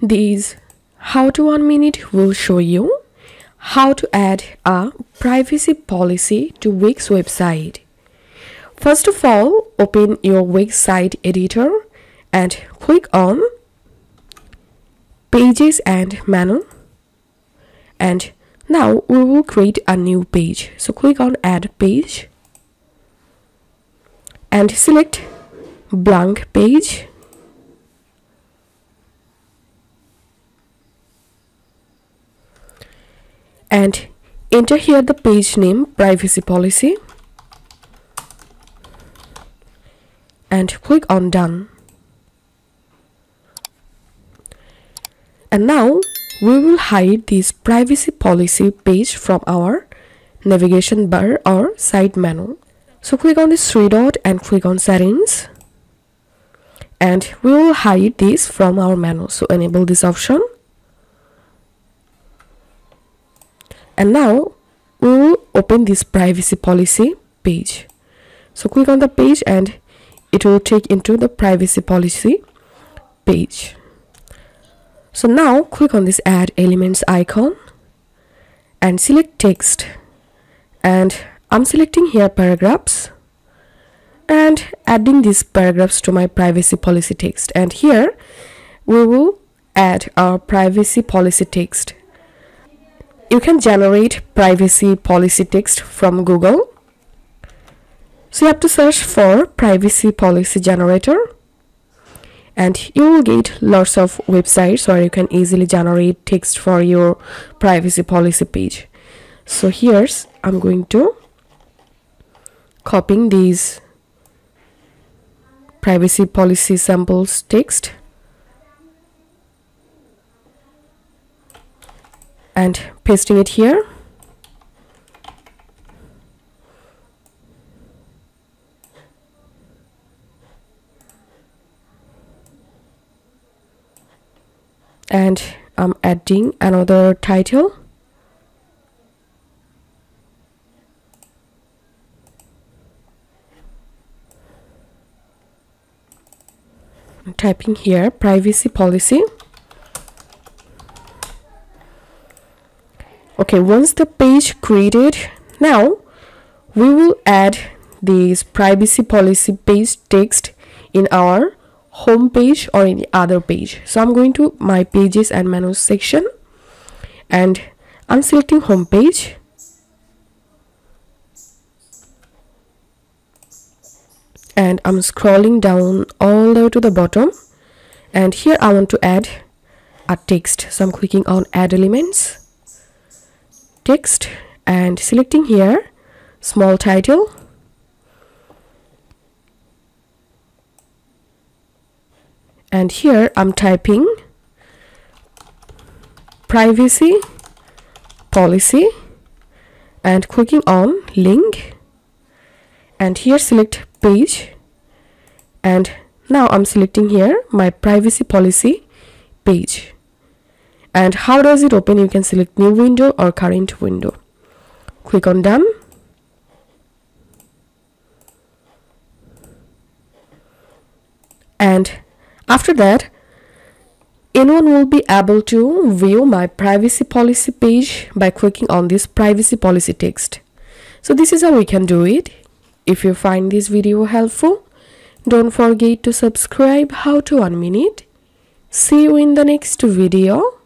These How to 1 Minute will show you how to add a privacy policy to Wix website. First of all, open your Wix site editor and click on Pages and Menu. And now we will create a new page. So click on Add Page and select Blank Page. And enter here the page name Privacy Policy and click on Done. And now we will hide this privacy policy page from our navigation bar or side menu. So click on this three dot and click on Settings, and we will hide this from our menu. So enable this option. And now we will open this privacy policy page. So click on the page and it will take into the privacy policy page. So now click on this Add Elements icon and select Text, and I'm selecting here Paragraphs and adding these paragraphs to my privacy policy text. And here we will add our privacy policy text. You can generate privacy policy text from Google. So you have to search for privacy policy generator, and you will get lots of websites where you can easily generate text for your privacy policy page. So here's I'm going to copying these privacy policy samples text and pasting it here. And I'm adding another title. I'm typing here privacy policy. Okay, once the page created, now we will add this privacy policy page text in our home page or any other page. So I'm going to my Pages and Menus section and I'm selecting home page, and I'm scrolling down all the way to the bottom, and here I want to add a text. So I'm clicking on Add Elements, Text, and selecting here small title. And here I'm typing privacy policy and clicking on link, and here select page, and now I'm selecting here my privacy policy page. And how does it open? You can select new window or current window. Click on Done. And after that, anyone will be able to view my privacy policy page by clicking on this privacy policy text. So this is how we can do it. If you find this video helpful, don't forget to subscribe How to 1 Minute. See you in the next video.